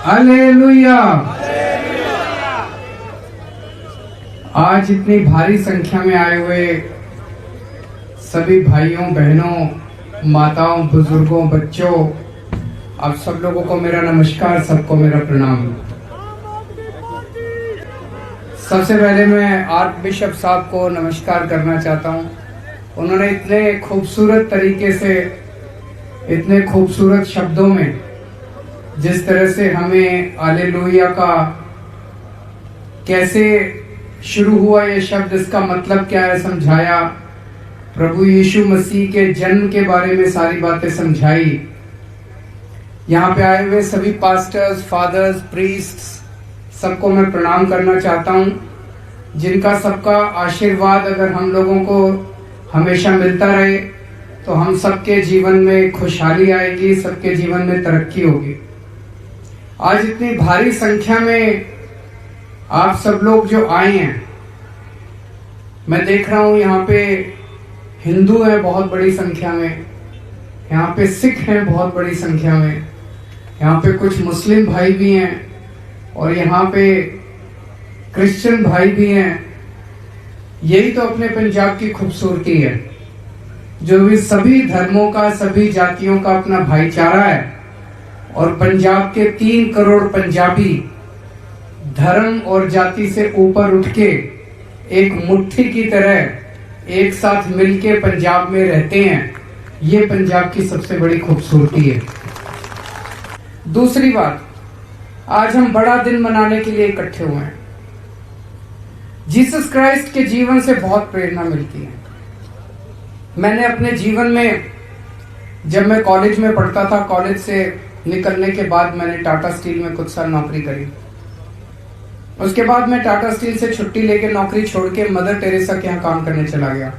Hallelujah. आज इतनी भारी संख्या में आए हुए सभी भाइयों बहनों माताओं बुजुर्गों बच्चों, आप सब लोगों को मेरा नमस्कार, सबको मेरा प्रणाम। सबसे पहले मैं आर्क बिशप साहब को नमस्कार करना चाहता हूं। उन्होंने इतने खूबसूरत तरीके से, इतने खूबसूरत शब्दों में जिस तरह से हमें हालेलुया का कैसे शुरू हुआ ये शब्द, इसका मतलब क्या है समझाया, प्रभु यीशु मसीह के जन्म के बारे में सारी बातें समझाई। यहाँ पे आए हुए सभी पास्टर्स, फादर्स, प्रीस्ट्स, सबको मैं प्रणाम करना चाहता हूँ, जिनका सबका आशीर्वाद अगर हम लोगों को हमेशा मिलता रहे तो हम सबके जीवन में खुशहाली आएगी, सबके जीवन में तरक्की होगी। आज इतनी भारी संख्या में आप सब लोग जो आए हैं, मैं देख रहा हूं यहाँ पे हिंदू हैं बहुत बड़ी संख्या में, यहाँ पे सिख हैं बहुत बड़ी संख्या में, यहाँ पे कुछ मुस्लिम भाई भी हैं और यहाँ पे क्रिश्चियन भाई भी हैं। यही तो अपने पंजाब की खूबसूरती है, जो भी सभी धर्मों का, सभी जातियों का अपना भाईचारा है। और पंजाब के 3 करोड़ पंजाबी धर्म और जाति से ऊपर उठ के एक मुट्ठी की तरह एक साथ मिलके पंजाब में रहते हैं। ये पंजाब की सबसे बड़ी खूबसूरती है। दूसरी बात, आज हम बड़ा दिन मनाने के लिए इकट्ठे हुए हैं। जीसस क्राइस्ट के जीवन से बहुत प्रेरणा मिलती है। मैंने अपने जीवन में, जब मैं कॉलेज में पढ़ता था, कॉलेज से निकलने के बाद मैंने टाटा स्टील में कुछ साल नौकरी करी। उसके बाद मैं टाटा स्टील से छुट्टी लेके नौकरी छोड़ के मदर टेरेसा के यहाँ काम करने चला गया।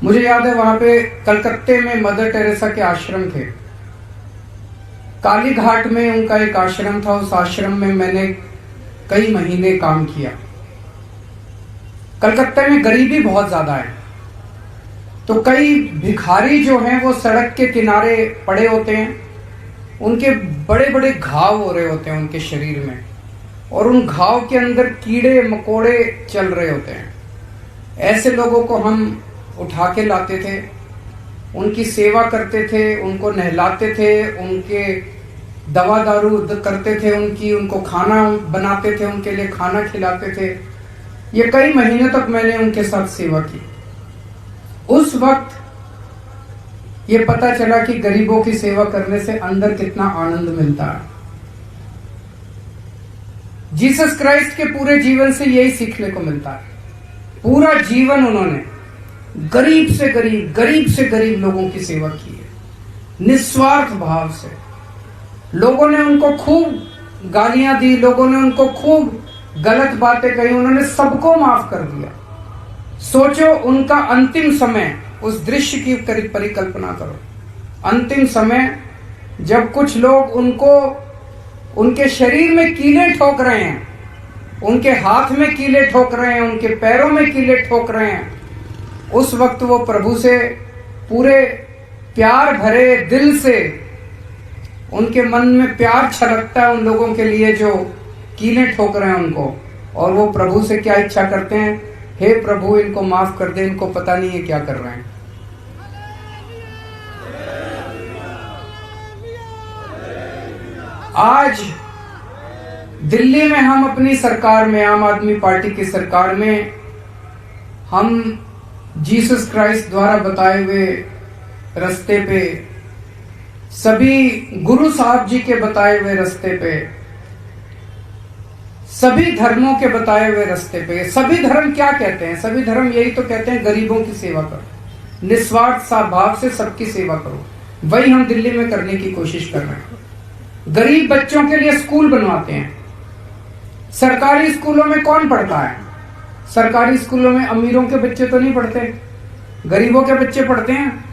मुझे याद है वहां पे कलकत्ते में मदर टेरेसा के आश्रम थे। काली घाट में उनका एक आश्रम था। उस आश्रम में मैंने कई महीने काम किया। कलकत्ते में गरीबी बहुत ज्यादा है, तो कई भिखारी जो हैं वो सड़क के किनारे पड़े होते हैं। उनके बड़े बड़े घाव हो रहे होते हैं उनके शरीर में, और उन घाव के अंदर कीड़े मकोड़े चल रहे होते हैं। ऐसे लोगों को हम उठा के लाते थे, उनकी सेवा करते थे, उनको नहलाते थे, उनके दवा दारू करते थे, उनको खाना बनाते थे, उनके लिए खाना खिलाते थे। ये कई महीने तक मैंने उनके साथ सेवा की। उस वक्त ये पता चला कि गरीबों की सेवा करने से अंदर कितना आनंद मिलता है। जीसस क्राइस्ट के पूरे जीवन से यही सीखने को मिलता है। पूरा जीवन उन्होंने गरीब से गरीब लोगों की सेवा की है, निस्वार्थ भाव से। लोगों ने उनको खूब गालियां दी, लोगों ने उनको खूब गलत बातें कही, उन्होंने सबको माफ कर दिया। सोचो उनका अंतिम समय, उस दृश्य की परिकल्पना करो। अंतिम समय जब कुछ लोग उनको, उनके शरीर में कीले ठोक रहे हैं, उनके हाथ में कीले ठोक रहे हैं, उनके पैरों में कीले ठोक रहे हैं, उस वक्त वो प्रभु से पूरे प्यार भरे दिल से, उनके मन में प्यार छलकता है उन लोगों के लिए जो कीले ठोक रहे हैं उनको। और वो प्रभु से क्या इच्छा करते हैं? हे प्रभु, इनको माफ कर दे, इनको पता नहीं है क्या कर रहे हैं। आज दिल्ली में हम अपनी सरकार में, आम आदमी पार्टी की सरकार में, हम जीसस क्राइस्ट द्वारा बताए हुए रास्ते पे, सभी गुरु साहब जी के बताए हुए रास्ते पे, सभी धर्मों के बताए हुए रास्ते पे, सभी धर्म क्या कहते हैं? सभी धर्म यही तो कहते हैं, गरीबों की सेवा करो, निस्वार्थ सा भाव से सबकी सेवा करो। वही हम दिल्ली में करने की कोशिश कर रहे हैं। गरीब बच्चों के लिए स्कूल बनवाते हैं। सरकारी स्कूलों में कौन पढ़ता है? सरकारी स्कूलों में अमीरों के बच्चे तो नहीं पढ़ते, गरीबों के बच्चे पढ़ते हैं।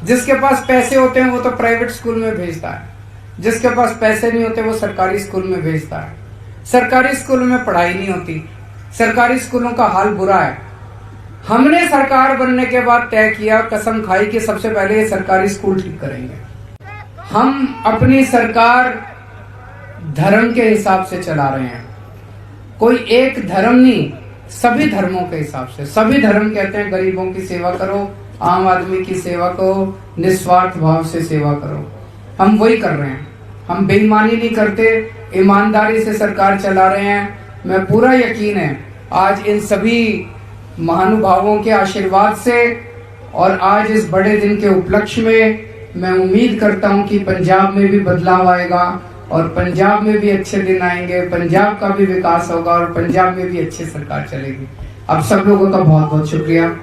जिसके पास पैसे होते हैं वो तो प्राइवेट स्कूल में भेजता है, जिसके पास पैसे नहीं होते वो सरकारी स्कूल में भेजता है। सरकारी स्कूलों में पढ़ाई नहीं होती, सरकारी स्कूलों का हाल बुरा है। हमने सरकार बनने के बाद तय किया, कसम खाई कि सबसे पहले ये सरकारी स्कूल ठीक करेंगे। हम अपनी सरकार धर्म के हिसाब से चला रहे हैं। कोई एक धर्म नहीं, सभी धर्मों के हिसाब से। सभी धर्म कहते हैं गरीबों की सेवा करो, आम आदमी की सेवा करो, निस्वार्थ भाव से सेवा करो। हम वही कर रहे हैं। हम बेईमानी नहीं करते, ईमानदारी से सरकार चला रहे हैं। मैं पूरा यकीन है आज इन सभी महानुभावों के आशीर्वाद से और आज इस बड़े दिन के उपलक्ष्य में मैं उम्मीद करता हूं कि पंजाब में भी बदलाव आएगा और पंजाब में भी अच्छे दिन आएंगे, पंजाब का भी विकास होगा और पंजाब में भी अच्छी सरकार चलेगी। आप सब लोगों का बहुत बहुत शुक्रिया।